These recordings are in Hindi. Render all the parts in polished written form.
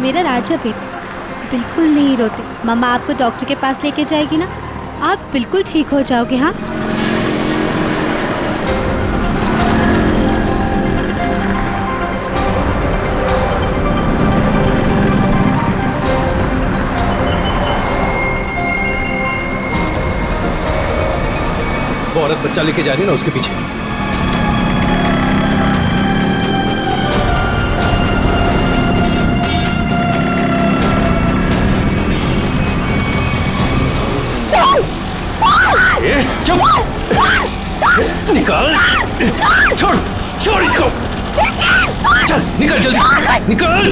मेरा राजा बेटा बिल्कुल नहीं रोते। मम्मा आपको डॉक्टर के पास लेके जाएगी ना, आप बिल्कुल ठीक हो जाओगे। हाँ वो औरत बच्चा लेके जा रही है ना, उसके पीछे। चुप! निकाल! छोड़! छोड़ इसको! चल निकल जल्दी! निकल!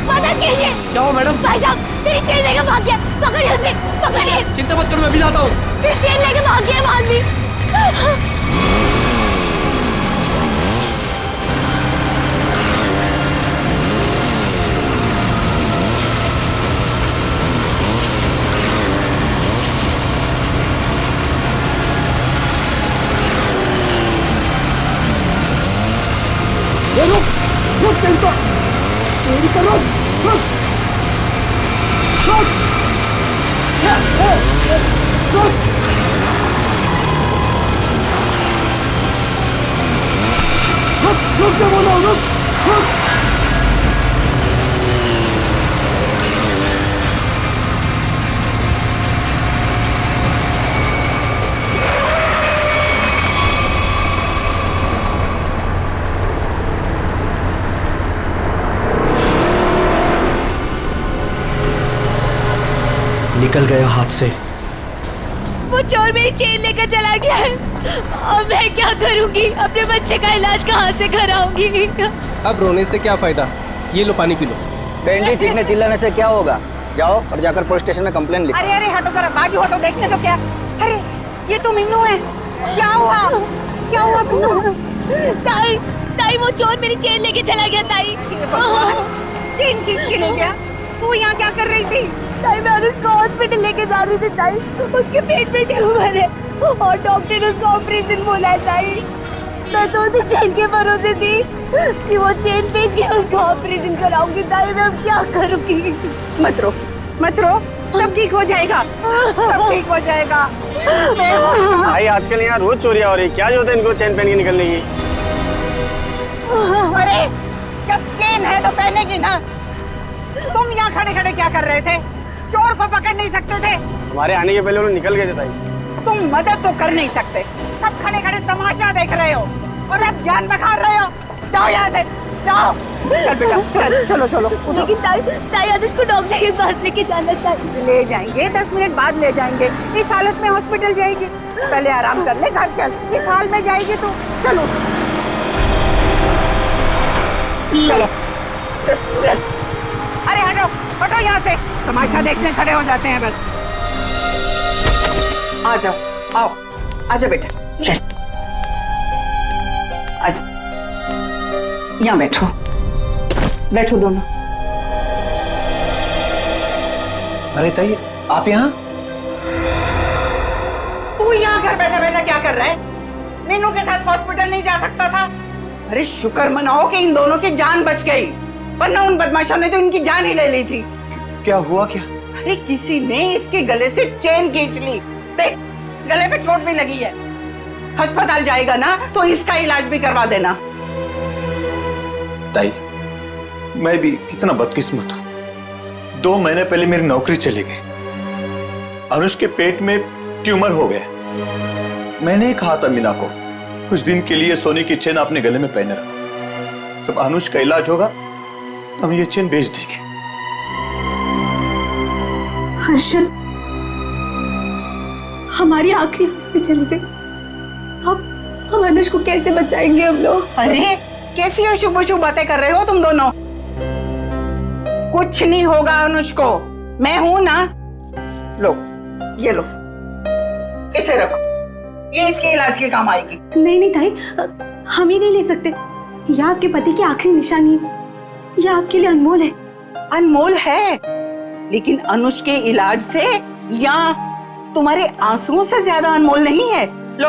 मदद कीजिए! क्या हो मैडम? भाई साहब मेरी चेन लेके भाग गया, पकड़िए उसे, पकड़िए! चिंता मत करो, मैं भी जाता हूँ। मेरी चेन लेके भाग गया वो आदमी। रुक चिंता! तेरी तो रुक! रुक! रुक! रुक! रुक क्या बोला? रुक! रुक! निकल गया हाथ से। वो चोर मेरी चेन लेकर चला गया है और मैं क्या करूंगी? अपने बच्चे का इलाज कहाँ से कराऊंगी? अब रोने से क्या फायदा? ये लो पानी पी लो। बहन जी, चीखने चिल्लाने से क्या होगा? जाओ और जाकर पुलिस स्टेशन में कंप्लेंट लिखो। अरे अरे हटो जरा, बाजू हटो, देखने तो क्या। अरे ये तो मीनू है। क्या हुआ? क्या हुआ मीनू? ताई, ताई वो चोर मेरी चेन लेके चला गया ताई। चेन खींच के ले गया? तू यहाँ क्या कर रही थी? ताई मैं उसको हॉस्पिटल लेके जा रही थी ताई, उसके पेट में ट्यूमर है और डॉक्टर ने उसका ऑपरेशन बोला है ताई। मैं तो उसी चेन के भरोसे थी कि वो चेन बेच के उसका ऑपरेशन कराऊंगी ताई। मैं अब क्या करूंगी? मत रो, मत रो, सब ठीक हो जाएगा, सब ठीक हो जाएगा। भाई आजकल यहाँ रोज चोरियां हो रही, क्या जरूरत है इनको चेन पहन के निकलने की? अरे जब चेन है तो पहनेगी ना। तुम यहाँ खड़े खड़े क्या कर रहे थे? चोर को पकड़ नहीं सकते थे? हमारे आने के पहले उन्होंने निकल गए थे ताई। तुम मदद तो कर नहीं सकते, सब खड़े खड़े तमाशा देख रहे हो और अब जान बखा रहे हो। जाओ यहाँ से, जाओ। चल बेटा, चल, चलो चलो। लेकिन ताई, ताई आज उसको डॉक्टर के पास लेके जाना चाहिए। ले जाएंगे, 10 मिनट बाद ले जाएंगे। इस हालत में हॉस्पिटल जाएगी? पहले आराम कर ले, घर चल। इस हाल में जाएगी तो चलो चलो चल। अरे हटो हटो यहाँ से, तमाशा देखने खड़े हो जाते हैं बस। आ जाओ, आओ, आजा बेटा, चल आजा, यहाँ बैठो, बैठो दोनों। अरे ताई आप यहाँ? तू यहाँ घर बैठा बैठा क्या कर रहा है? मीनू के साथ हॉस्पिटल नहीं जा सकता था? अरे शुक्र मनाओ कि इन दोनों की जान बच गई, वरना उन बदमाशों ने तो इनकी जान ही ले ली थी। क्या हुआ क्या? अरे किसी ने इसके गले से चेन खींच ली, देख गले पे चोट भी लगी है। अस्पताल जाएगा ना तो इसका इलाज भी करवा देना। ताई मैं भी कितना बदकिस्मत हूँ। 2 महीने पहले मेरी नौकरी चली गई, अनुष के पेट में ट्यूमर हो गया। मैंने ही कहा था मीना को कुछ दिन के लिए सोने की चेन अपने गले में पहने रखो, जब अनुष का इलाज होगा तो हम ये चेन बेच देंगे। हर्षद, हमारी आखिरी हंस भी चली गई। हम अनुष को कैसे बचाएंगे हम लोग? अरे कैसी अशुभ अशुभ बातें कर रहे हो तुम दोनों? कुछ नहीं होगा अनुष को, मैं हूं ना। लो ये लो, इसे रखो, ये इसके इलाज के काम आएगी। नहीं नहीं ताई, हम ही नहीं ले सकते। यह आपके पति की आखिरी निशानी है, यह आपके लिए अनमोल है। अनमोल है, लेकिन अनुष के इलाज से या तुम्हारे आंसुओं से ज्यादा अनमोल नहीं है। लो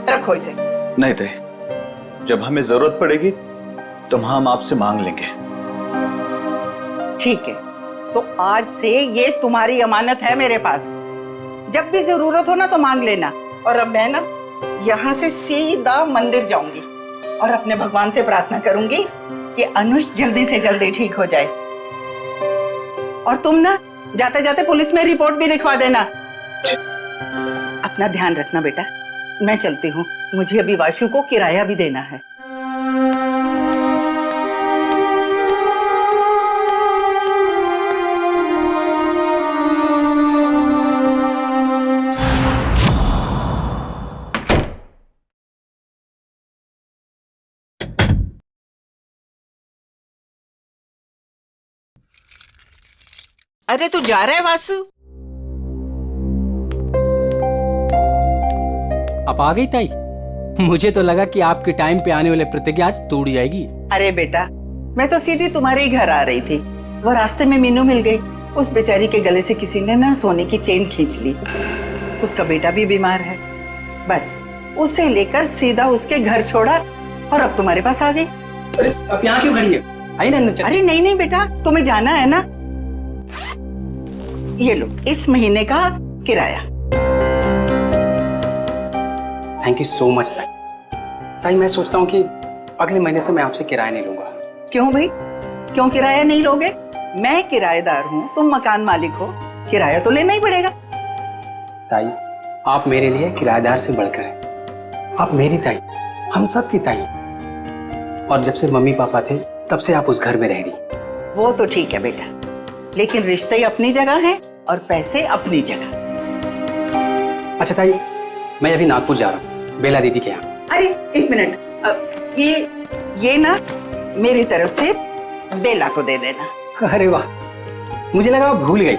रखो इसे। नहीं थे, जब हमें जरूरत पड़ेगी तो हम आपसे मांग लेंगे। ठीक है, तो आज से ये तुम्हारी अमानत है मेरे पास। जब भी जरूरत हो ना तो मांग लेना। और अब मैं ना यहाँ से सीधा मंदिर जाऊंगी और अपने भगवान से प्रार्थना करूंगी कि अनुष जल्दी से जल्दी ठीक हो जाए। और तुम ना जाते जाते पुलिस में रिपोर्ट भी लिखवा देना। अपना ध्यान रखना बेटा, मैं चलती हूँ, मुझे अभी वाशु को किराया भी देना है। अरे तू जा रहा है वासु? आप आ गई ताई? मुझे तो लगा कि आपके टाइम पे आने वाले प्रतिज्ञा आज तोड़ जाएगी। अरे बेटा, मैं तो सीधी तुम्हारे ही घर आ रही थी। वो रास्ते में मीनू मिल गई। उस बेचारी के गले से किसी ने ना सोने की चेन खींच ली। उसका बेटा भी बीमार है। बस उसे लेकर सीधा उसके घर छोड़ा और अब तुम्हारे पास आ गई। अब यहाँ क्यों खड़ी है? आई ना चल। अरे नहीं नहीं बेटा, तुम्हें जाना है ना। ये लो इस महीने का किराया। थैंक यू सो मच ताई। ताई मैं सोचता हूँ कि अगले महीने से मैं आपसे किराया नहीं लूंगा। क्यों भाई, क्यों किराया नहीं लोगे? मैं किराएदार हूँ, तुम मकान मालिक हो, किराया तो लेना ही पड़ेगा। ताई आप मेरे लिए किराएदार से बढ़कर हैं। आप मेरी ताई, हम सब की ताई। और जब से मम्मी पापा थे तब से आप उस घर में रह रही। वो तो ठीक है बेटा, लेकिन रिश्ते अपनी जगह हैं और पैसे अपनी जगह। अच्छा ताई, मैं अभी नागपुर जा रहा हूँ बेला दीदी के यहाँ। अरे एक मिनट, ये ना मेरी तरफ से बेला को दे देना। अरे वाह, मुझे लगा आप भूल गई।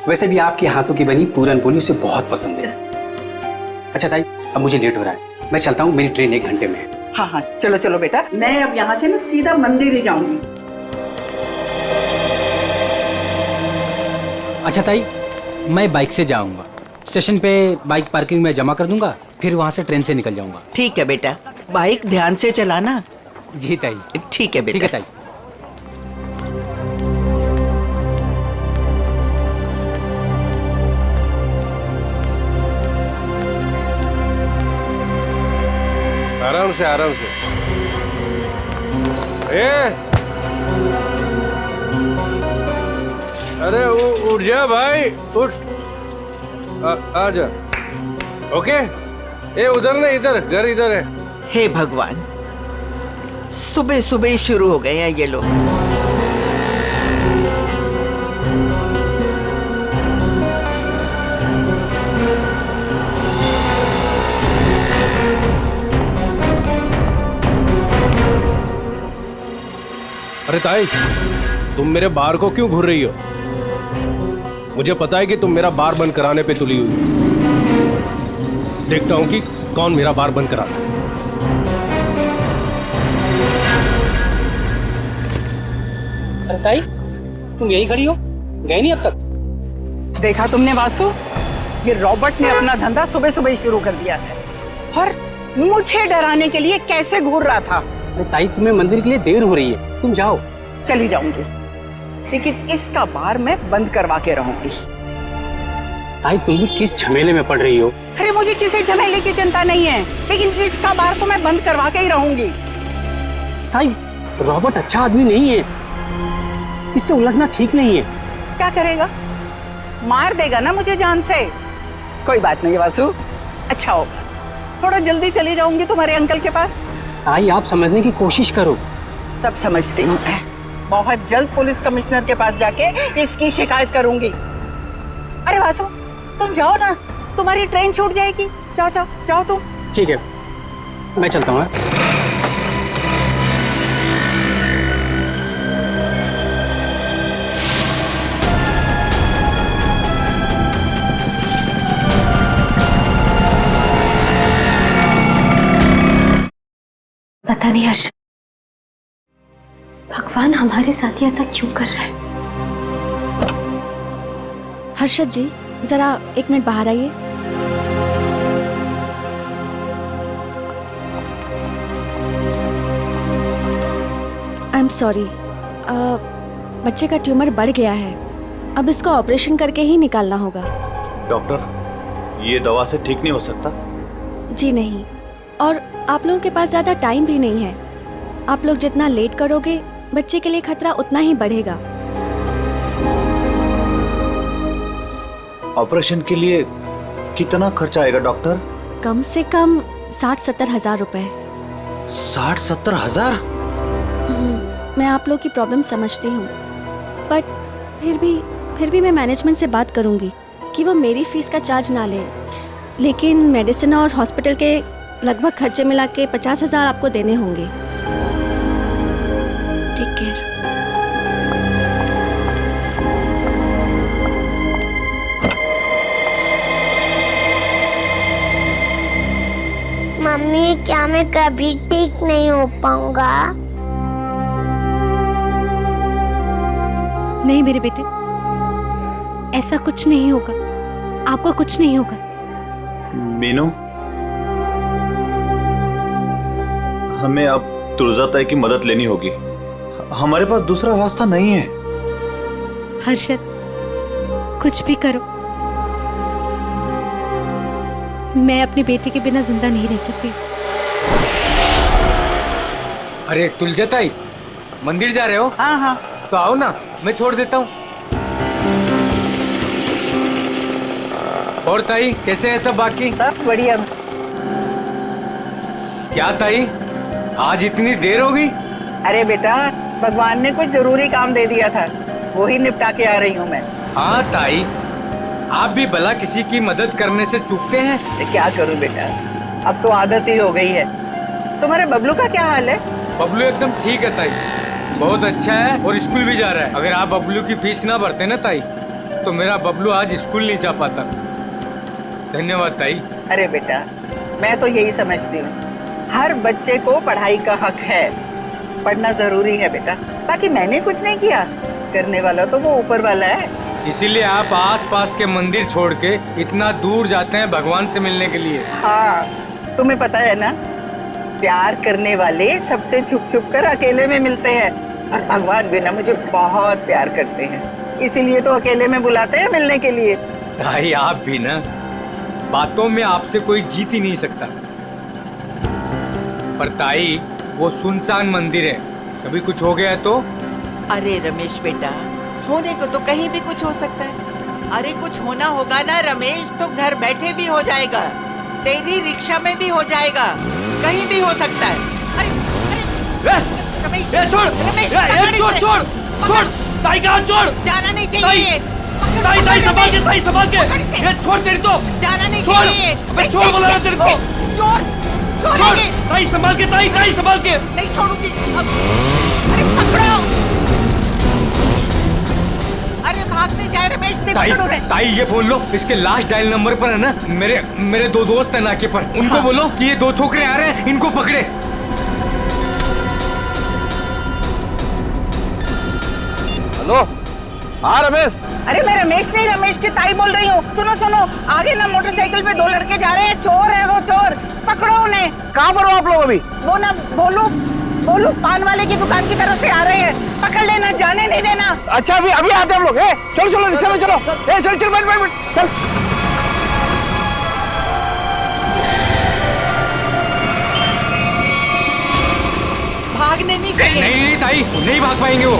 वैसे भी आपके हाथों की बनी पूरन पोली उसे बहुत पसंद है। अच्छा ताई, अब मुझे लेट हो रहा है, मैं चलता हूँ, मेरी ट्रेन 1 घंटे में है। हाँ हाँ चलो चलो बेटा, मैं अब यहाँ से ना सीधा मंदिर ही जाऊंगी। अच्छा ताई, मैं बाइक से जाऊंगा। स्टेशन पे बाइक पार्किंग में जमा कर दूंगा, फिर वहां से ट्रेन से निकल जाऊंगा। ठीक है बेटा, बाइक ध्यान से चलाना। जी ताई। ठीक है बेटा। ठीक है ताई। आराम से आराम से। अरे उठ जा भाई, उठ। आ जा। ओके, उधर नहीं, इधर घर इधर है। हे भगवान, सुबह सुबह ही शुरू हो गए हैं ये लोग। अरे ताई, तुम मेरे बार को क्यों घूर रही हो? मुझे पता है कि तुम मेरा बार बंद कराने पे तुली हुई हो। देखता हूं कि कौन मेरा बार बंद कराता है। अरे ताई, तुम यही खड़ी हो, गए नहीं अब तक? देखा तुमने वासु, ये रॉबर्ट ने अपना धंधा सुबह सुबह ही शुरू कर दिया है और मुझे डराने के लिए कैसे घूर रहा था। अरे ताई, तुम्हें मंदिर के लिए देर हो रही है, तुम जाओ। चली जाऊंगी, लेकिन इसका बार मैं बंद करवा के रहूंगी। ताई, तुम भी किस झमेले में पड़ रही हो? अरे मुझे किसी झमेले की चिंता नहीं है, लेकिन इसका बार तो मैं बंद करवा के ही रहूंगी। ताई, रॉबर्ट अच्छा आदमी नहीं है, इससे उलझना ठीक नहीं है। क्या करेगा? मार देगा ना मुझे जान से। कोई बात नहीं वासु, अच्छा होगा, थोड़ा जल्दी चली जाऊंगी तुम्हारे अंकल के पास। ताई, आप समझने की कोशिश करो। सब समझती हूँ मैं, बहुत जल्द पुलिस कमिश्नर के पास जाके इसकी शिकायत करूंगी। अरे वासु, तुम जाओ ना, तुम्हारी ट्रेन छूट जाएगी। जाओ जाओ जाओ तुम। ठीक है, मैं चलता हूँ। पता नहीं हर्ष, भगवान हमारे साथ ही ऐसा क्यों कर रहा है? हर्षद जी, जरा 1 मिनट बाहर आइए। सॉरी, बच्चे का ट्यूमर बढ़ गया है, अब इसको ऑपरेशन करके ही निकालना होगा। डॉक्टर, ये दवा से ठीक नहीं हो सकता? जी नहीं, और आप लोगों के पास ज़्यादा टाइम भी नहीं है। आप लोग जितना लेट करोगे बच्चे के लिए खतरा उतना ही बढ़ेगा। ऑपरेशन के लिए कितना खर्चा आएगा डॉक्टर? कम से कम 60-70 हज़ार रुपए। 60-70 हजार? मैं आप लोग की प्रॉब्लम समझती हूँ, बट फिर भी मैं मैनेजमेंट से बात करूँगी कि वो मेरी फीस का चार्ज ना ले, लेकिन मेडिसिन और हॉस्पिटल के लगभग खर्चे मिला के 50,000 आपको देने होंगे। Take care. मम्मी, क्या मैं कभी ठीक नहीं हो पाऊंगा? नहीं मेरे बेटे, ऐसा कुछ नहीं होगा, आपको कुछ नहीं होगा। मीनू, हमें अब तुलजा ताई की मदद लेनी होगी। हमारे पास दूसरा रास्ता नहीं है। हर्षद, कुछ भी करो, मैं अपने बेटे के बिना जिंदा नहीं रह सकती। अरे तुलजा ताई, मंदिर जा रहे हो? हाँ हाँ, तो आओ ना, मैं छोड़ देता हूँ। और ताई, कैसे है सब बाकी? सब बढ़िया। क्या ताई, आज इतनी देर हो गई? अरे बेटा, भगवान ने कुछ जरूरी काम दे दिया था, वो ही निपटा के आ रही हूँ मैं। हाँ ताई, आप भी भला किसी की मदद करने से चूकते हैं? तो क्या करूँ बेटा, अब तो आदत ही हो गई है। तुम्हारे बबलू का क्या हाल है? बबलू एकदम ठीक है ताई, बहुत अच्छा है और स्कूल भी जा रहा है। अगर आप बबलू की फीस ना भरते ना ताई, तो मेरा बबलू आज स्कूल नहीं जा पाता। धन्यवाद ताई। अरे बेटा, मैं तो यही समझती हूँ, हर बच्चे को पढ़ाई का हक है, पढ़ना जरूरी है बेटा। बाकी मैंने कुछ नहीं किया, करने वाला तो वो ऊपर वाला है। इसीलिए आप आस-पास के मंदिर छोड़ के इतना दूर जाते हैं भगवान से मिलने के लिए। हाँ, तुम्हें पता है ना, प्यार करने वाले सबसे छुप छुप कर अकेले में मिलते हैं, और भगवान भी ना मुझे बहुत प्यार करते हैं, इसीलिए तो अकेले में बुलाते हैं मिलने के लिए। ताई, आप भी ना, बातों में आपसे कोई जीत ही नहीं सकता। पर ताई, वो सुनसान मंदिर है, कभी कुछ हो गया तो? अरे रमेश बेटा, होने को तो कहीं भी कुछ हो सकता है। अरे कुछ होना होगा ना रमेश, तो घर बैठे भी हो जाएगा, तेरी रिक्शा में भी हो जाएगा, कहीं भी हो सकता है। अरे रमेश, छोड़, रमेश, छोड़, ताई का हाथ छोड़। जाना नहीं चाहिए। ताई संभाल के, ये छोड़ तेरी तो। जाना नहीं छोड़, चाहिए। मैं छोड़ बोला ना तेरे को। छोड़, ताई संभाल के, ताई संभाल के। नहीं छोड़ूंगी। अरे पकड़ो। अरे भागने जाए रमेश, नहीं पकड़ो रे। ताई ये बोल लो, इसके लास्ट डायल नंबर पर है ना, मेरे दो दोस्त हैं नाके पर, उनको बोलो कि ये दो छोकरे आ रहे हैं, इनको पकड़े। हेलो, हाँ रमेश। अरे मैं रमेश नहीं, रमेश की ताई बोल रही हूँ। सुनो, आगे ना मोटरसाइकिल पे 2 लड़के जा रहे हैं, चोर है वो, चोर, पकड़ो उन्हें। कहाँ पर हो आप लोग अभी? वो ना बोलू पान वाले की दुकान की तरफ से आ रहे हैं, पकड़ लेना, जाने नहीं देना। अच्छा, अभी आते हैं हम लोग। चलो रिक्शा में चलो। चल बैठ चल। भागने नहीं चाहिए। नहीं ताई, नहीं भाग पाएंगे वो।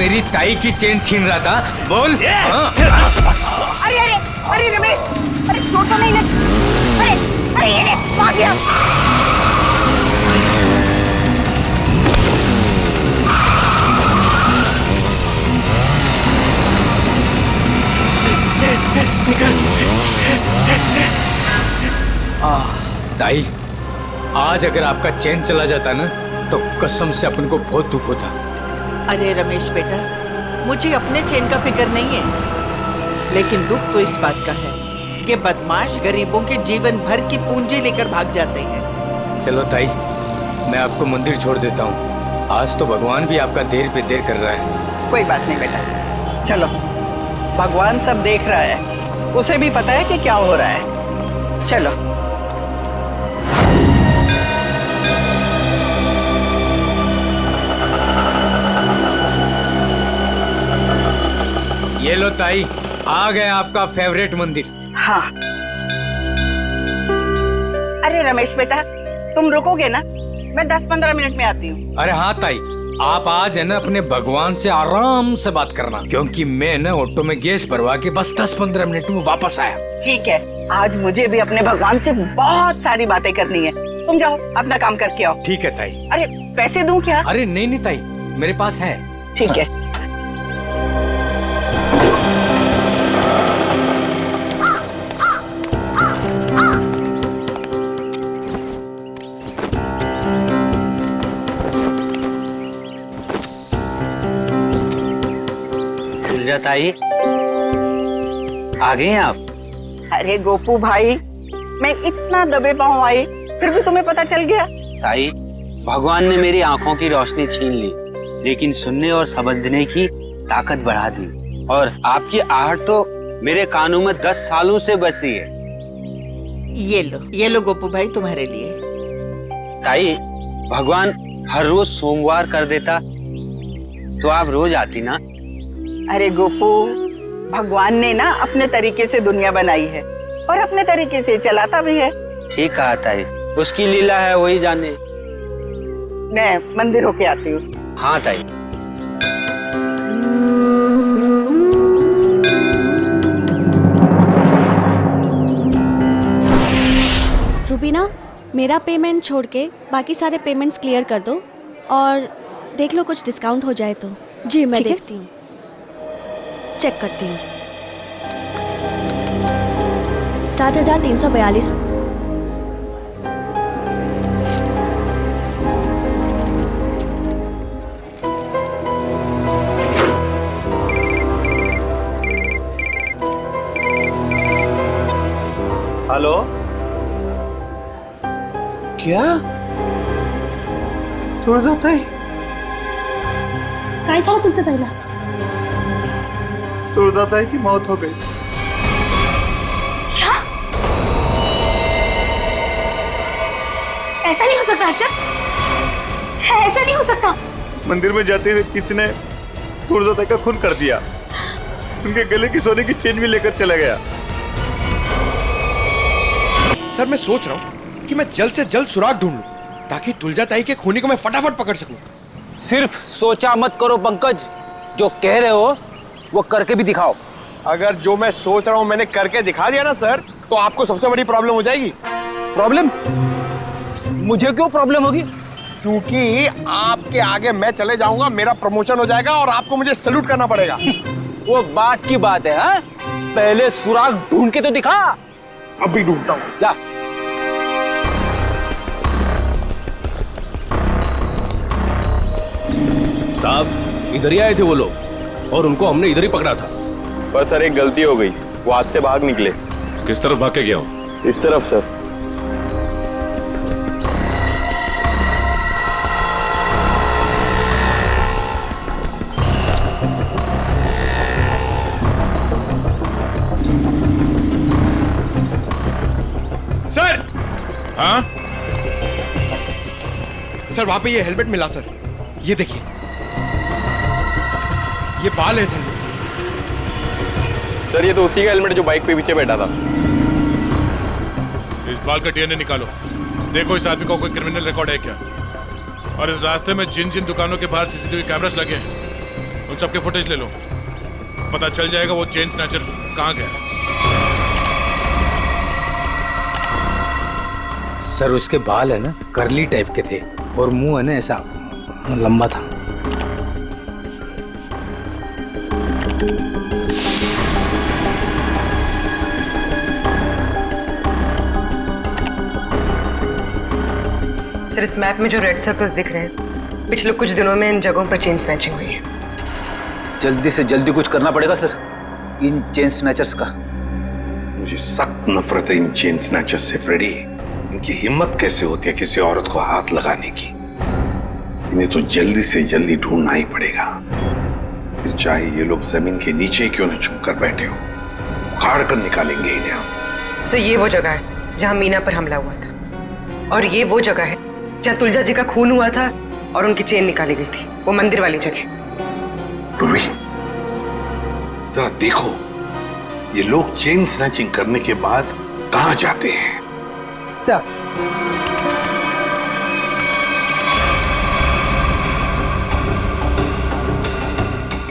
मेरी ताई की चेन छीन रहा था? बोल। अरे अरे अरे रमेश, अरे चोट तो नहीं लगी? अरे अरे ये भाग गया। ताई, आज अगर आपका चैन चला जाता ना तो कसम से अपन को बहुत दुख होता। अरे रमेश बेटा, मुझे अपने चैन का फिक्र नहीं है, लेकिन दुख तो इस बात का है कि बदमाश गरीबों के जीवन भर की पूंजी लेकर भाग जाते हैं। चलो ताई, मैं आपको मंदिर छोड़ देता हूँ। आज तो भगवान भी आपका देर पे देर कर रहा है। कोई बात नहीं बेटा, चलो, भगवान सब देख रहा है, उसे भी पता है कि क्या हो रहा है। चलो। ये लो ताई, आ गया आपका फेवरेट मंदिर। हाँ। अरे रमेश बेटा, तुम रुकोगे ना? मैं 10-15 मिनट में आती हूँ। अरे हाँ ताई, आप आज है ना अपने भगवान से आराम से बात करना, क्योंकि मैं ना ऑटो में गैस भरवा के बस 10-15 मिनट में वापस आया। ठीक है, आज मुझे भी अपने भगवान से बहुत सारी बातें करनी है। तुम जाओ, अपना काम करके आओ। ठीक है ताई। अरे पैसे दूं क्या? अरे नहीं नहीं ताई, मेरे पास है। ठीक है। ताई, आ गए हैं आप? अरे गोपू भाई, मैं इतना दबे पाँव आई, फिर भी तुम्हें पता चल गया? ताई, भगवान ने मेरी आंखों की रोशनी छीन ली, लेकिन सुनने और समझने की ताकत बढ़ा दी। और आपकी आहट तो मेरे कानों में 10 सालों से बसी है। ये लो गोपू भाई, तुम्हारे लिए। ताई, भगवान हर रोज सोमवार कर देता तो आप रोज आती ना। अरे गोपू, भगवान ने ना अपने तरीके से दुनिया बनाई है और अपने तरीके से चलाता भी है। ठीक कहा ताई, उसकी लीला है, वही जाने। मैं मंदिर होके आती हूँ। हाँ ताई। रुबीना, मेरा पेमेंट छोड़ के बाकी सारे पेमेंट्स क्लियर कर दो और देख लो कुछ डिस्काउंट हो जाए तो। जी मैं देखती हूँ, चेक करती हूँ। 7,342। हेलो, क्या तुळजाताई? काय झालं तुझं ताईला? तुळजाताई की मौत हो गई। क्या? ऐसा नहीं हो सकता अर्षद, ऐसा नहीं हो सकता। मंदिर में जाते हुए किसी ने तुळजाताई का खून कर दिया, उनके गले की सोने की चेन भी लेकर चला गया। सर, मैं सोच रहा हूँ कि मैं जल्द से जल्द सुराग ढूंढ लूं ताकि तुलजाताई के खूनी को मैं फटाफट पकड़ सकूं। सिर्फ सोचा मत करो पंकज, जो कह रहे हो वो करके भी दिखाओ। अगर जो मैं सोच रहा हूँ मैंने करके दिखा दिया ना सर, तो आपको सबसे बड़ी प्रॉब्लम हो जाएगी। प्रॉब्लम? मुझे क्यों प्रॉब्लम होगी? क्योंकि आपके आगे मैं चले जाऊंगा, मेरा प्रमोशन हो जाएगा और आपको मुझे सैल्यूट करना पड़ेगा। वो बात की बात है। हाँ? पहले सुराग ढूंढ के तो दिखा। अभी ढूंढता हूँ, जा। साहब, इधर ही आए थे वो लोग और उनको हमने इधर ही पकड़ा था। पर सर एक गलती हो गई, वो हाथ से भाग निकले। किस तरफ भाग के गया हो? इस तरफ सर। सर! हाँ? सर वहां पे ये हेलमेट मिला सर, ये देखिए, ये बाल है सर। सर ये तो उसी का हेलमेट जो बाइक पे पीछे बैठा था। इस बाल का डीएनए निकालो, देखो इस आदमी का कोई क्रिमिनल रिकॉर्ड है क्या। और इस रास्ते में जिन जिन दुकानों के बाहर सीसीटीवी कैमरास लगे हैं, उन उन सबके फुटेज ले लो, पता चल जाएगा वो चेन स्नैचर कहाँ गया। सर उसके बाल है ना करली टाइप के थे और मुंह है ना ऐसा लंबा था। सर इस मैप में जो रेड सर्कल्स दिख रहे हैं, पिछले कुछ दिनों में इन जगहों पर चेन स्नैचिंग हुई है। जल्दी से जल्दी कुछ करना पड़ेगा सर इन चेन स्नैचर्स का। मुझे सख्त नफरत है इन चेन स्नैचर्स से फ्रेडी। इनकी हिम्मत कैसे होती है किसी औरत को हाथ लगाने की। इन्हें तो जल्दी से जल्दी ढूंढना ही पड़ेगा, फिर चाहे ये लोग जमीन के नीचे क्यों न छुप कर बैठे हो, उखाड़ कर निकालेंगे इन्हें हम। सर ये वो जगह है जहां मीना पर हमला हुआ था, और ये वो जगह है जहां तुलजा जी का खून हुआ था और उनकी चेन निकाली गई थी, वो मंदिर वाली जगह। पूर्वी जरा देखो, ये लोग चेन स्नैचिंग करने के बाद कहां जाते हैं? सर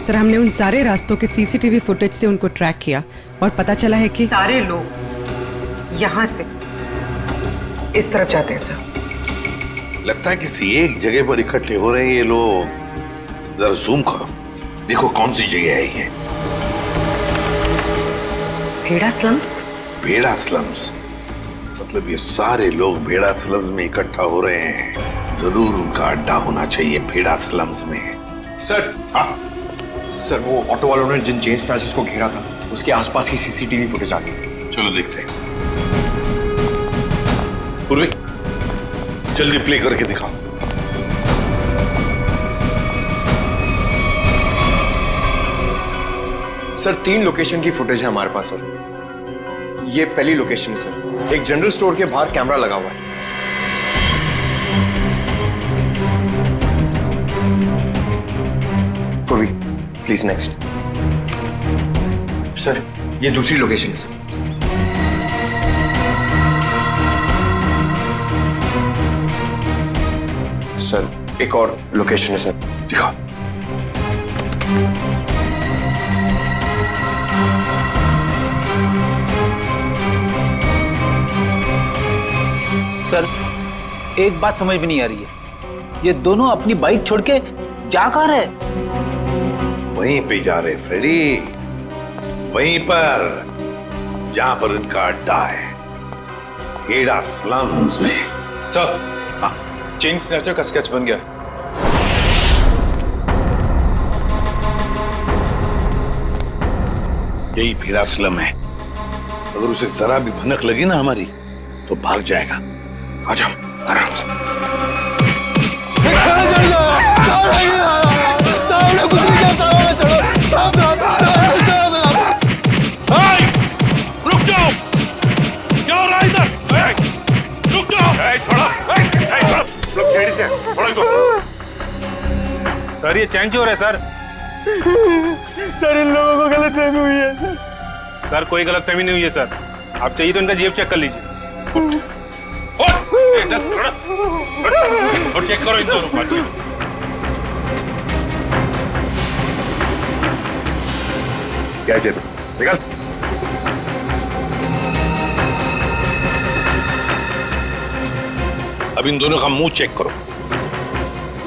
सर हमने उन सारे रास्तों के सीसीटीवी फुटेज से उनको ट्रैक किया और पता चला है कि सारे लोग यहाँ से इस तरफ जाते हैं सर। लगता है किसी एक जगह पर इकट्ठे हो रहे हैं ये लोग। जरा जूम करो, देखो कौन सी जगह है ये। भेड़ा स्लम्स? भेड़ा स्लम्स मतलब ये सारे लोग भेड़ा स्लम्स में इकट्ठा हो रहे हैं। जरूर उनका अड्डा होना चाहिए भेड़ा स्लम्स में। सर हाँ सर, वो ऑटो वालों ने जिन चेन स्नैचर्स को घेरा था उसके आसपास की सीसीटीवी फुटेज आ गई। चलो देखते हैं। पूर्वी जल्दी प्ले करके दिखाओ। सर 3 लोकेशन की फुटेज है हमारे पास सर। ये पहली लोकेशन है सर, एक जनरल स्टोर के बाहर कैमरा लगा हुआ है। पूर्वी प्लीज नेक्स्ट। सर ये दूसरी लोकेशन है सर। सर एक और लोकेशन है सर, दिखाओ। सर एक बात समझ में नहीं आ रही है, ये दोनों अपनी बाइक छोड़ के जा कहाँ रहे? वहीं पे जा रहे फ्रेडी, वहीं पर जहां पर इनका अड्डा है, भेड़ा स्लम्स में। सर हाँ, चेन स्नैचर का स्केच बन गया। यही भेड़ा स्लम है। अगर उसे जरा भी भनक लगी ना हमारी तो भाग जाएगा। आ जाओ आराम से। रुक जाओ, क्या हो रहा है इधर? रुक जाओ। छोड़ो, लोग सीढ़ी से छोड़ो इनको। सर ये चेंज हो रहा है सर। सर इन लोगों को गलतफहमी हुई है। सर कोई गलतफहमी नहीं हुई है सर, आप चाहिए तो इनका जेब चेक कर लीजिए। और चेक करो इन दोनों को। क्या जेब निकल। अब इन दोनों का मुंह चेक करो।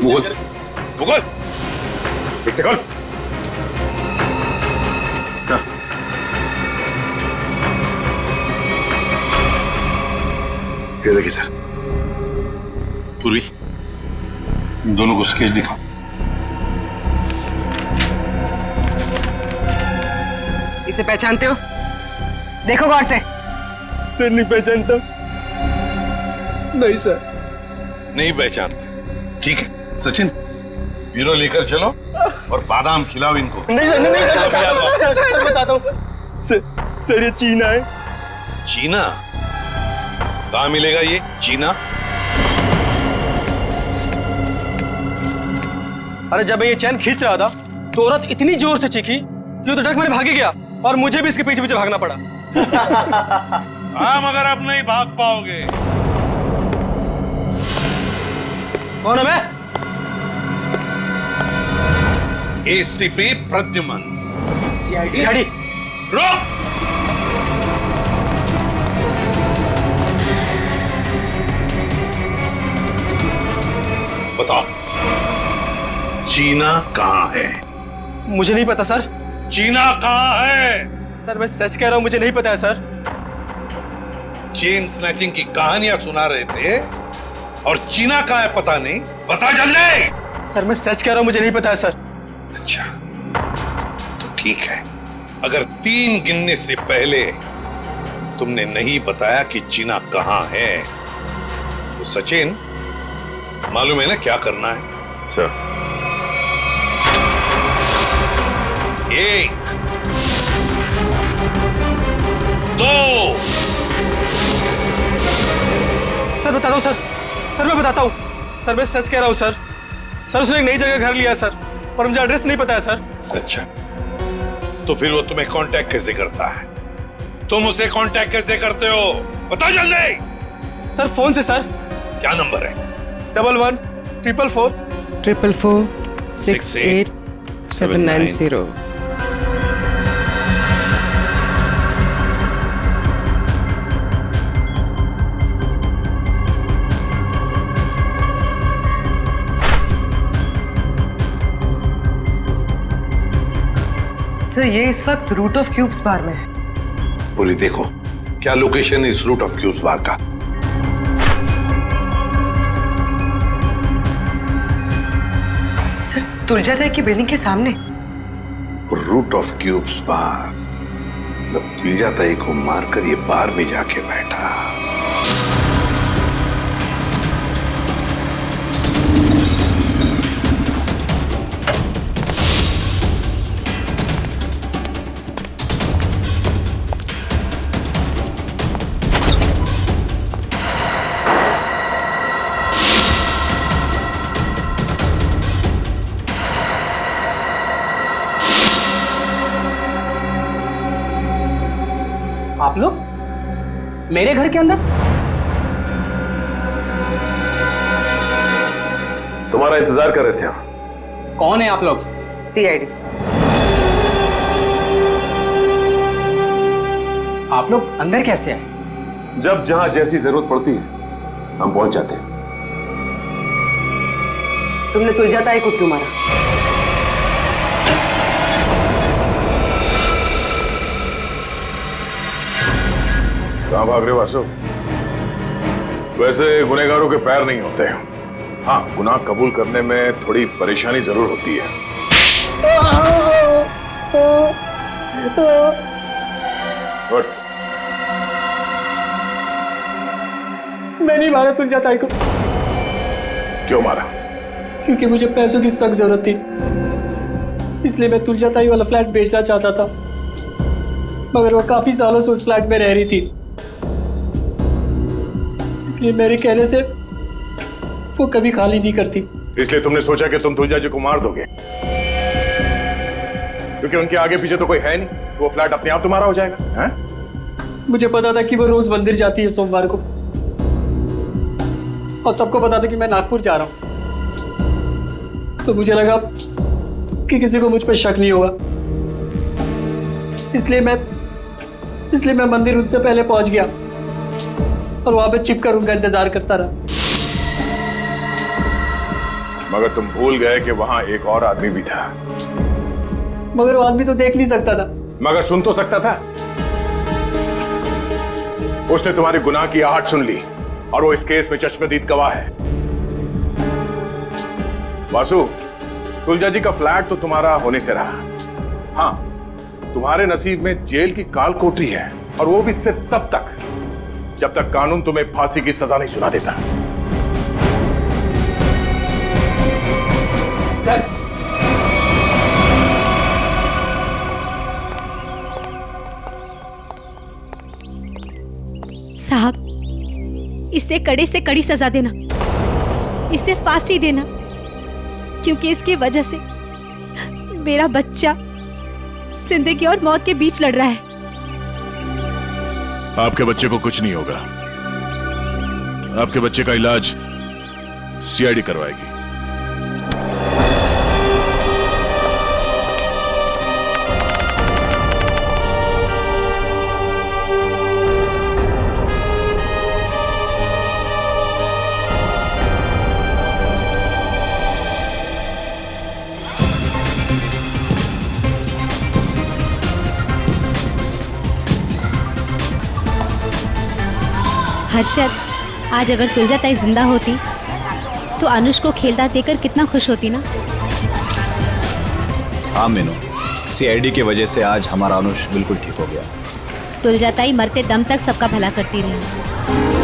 मुगल मुगल एक सेकंड। सर ये देखिए सर। पूर्वी इन दोनों को स्केच दिखाओ। इसे पहचानते हो? देखो गौर से। सर नहीं पहचानता। नहीं सर। नहीं पहचानते, ठीक है। सचिन ब्यूरो लेकर चलो और बादाम खिलाओ इनको। नहीं सर, नहीं सर बताता हूँ सर, ये चीना है। चीना? कहाँ मिलेगा ये चीना? अरे जब मैं ये चैन खींच रहा था तो औरत इतनी जोर से चीखी कि वो तो डर मेरे भागे गया और मुझे भी इसके पीछे पीछे भागना पड़ा। हाँ मगर अब नहीं भाग पाओगे। कौन है मैं? एसीपी प्रद्युमन। सीआईडी। रुक! बताओ, चीना कहाँ है? मुझे नहीं पता सर। चीना कहाँ है? सर मैं सच कह रहा हूँ, मुझे नहीं पता है सर। चेन स्नैचिंग की कहानियां सुना रहे थे और चीना कहाँ है पता नहीं। बता जल्दी। सर मैं सच कह रहा हूँ, मुझे नहीं पता है सर। अच्छा तो ठीक है, अगर 3 गिनने से पहले तुमने नहीं बताया कि चीना कहाँ है तो सचिन, मालूम है ना क्या करना है? सर 1 2 सर बताता हूँ सर। सर मैं बताता हूँ सर, मैं सच कह रहा हूँ सर। सर उसने एक नई जगह घर लिया है सर, पर मुझे एड्रेस नहीं पता है सर। अच्छा तो फिर वो तुम्हें कांटेक्ट कैसे करता है? तुम उसे कांटेक्ट कैसे करते हो? बता जल्दी। सर फोन से सर। क्या नंबर है? 11 444 444 68 790। सर ये इस वक्त रूट ऑफ क्यूब्स बार में है। बोली देखो क्या लोकेशन है इस रूट ऑफ क्यूब्स बार का? सर तुलजाताई की बिल्डिंग के सामने। रूट ऑफ क्यूब्स बार मतलब तुलजाताई को मारकर ये बार में जाके बैठा। आप लोग मेरे घर के अंदर? तुम्हारा इंतजार कर रहे थे हम। कौन है आप लोग? सीआईडी। आप लोग अंदर कैसे आए? जब जहां जैसी जरूरत पड़ती है हम पहुंच जाते हैं। तुमने तुलजाताई को क्यों मारा? कहां भाग रहे हो वासु? वैसे गुनहगारों के पैर नहीं होते हैं। हाँ, गुनाह कबूल करने में थोड़ी परेशानी जरूर होती है। गुड। मैं नहीं मारा तुलजाताई को। क्यों मारा? क्योंकि मुझे पैसों की सख्त जरूरत थी, इसलिए मैं तुलजाताई वाला फ्लैट बेचना चाहता था, मगर वो काफी सालों से उस फ्लैट में रह रही थी, इसलिए मेरे कहने से वो कभी खाली नहीं करती। इसलिए तुमने सोचा कि तुम तुलजा जी को मार दोगे, क्योंकि उनके आगे पीछे तो कोई है नहीं, तो वो फ्लैट अपने आप तुम्हारा हो जाएगा। हैं? मुझे पता था कि वो रोज मंदिर जाती है सोमवार को, और सबको पता था कि मैं नागपुर जा रहा हूं, तो मुझे लगा कि किसी को मुझ पर शक नहीं होगा, इसलिए मैं मंदिर उनसे पहले पहुंच गया और वहां पे छिपकर उनका इंतजार करता रहा। मगर तुम भूल गए कि वहां एक और आदमी भी था। मगर वो आदमी तो देख नहीं सकता था। मगर सुन तो सकता था। उसने तुम्हारी गुनाह की आहट सुन ली और वो इस केस में चश्मदीद गवाह है। वासु, तुलजा जी का फ्लैट तो तुम्हारा होने से रहा। हाँ, तुम्हारे नसीब में जेल की काल कोठरी है, और वो भी सिर्फ तब तक जब तक कानून तुम्हें फांसी की सजा नहीं सुना देता। साहब, इसे कड़े से कड़ी सजा देना, इसे फांसी देना, क्योंकि इसकी वजह से मेरा बच्चा जिंदगी और मौत के बीच लड़ रहा है। आपके बच्चे को कुछ नहीं होगा। आपके बच्चे का इलाज सीआईडी करवाएगी। हर्षद, आज अगर तुलजा ताई जिंदा होती तो अनुष को खेलता देखकर कितना खुश होती ना। हाँ मीनू, सीआईडी की वजह से आज हमारा अनुष बिल्कुल ठीक हो गया। तुलजा ताई मरते दम तक सबका भला करती रही।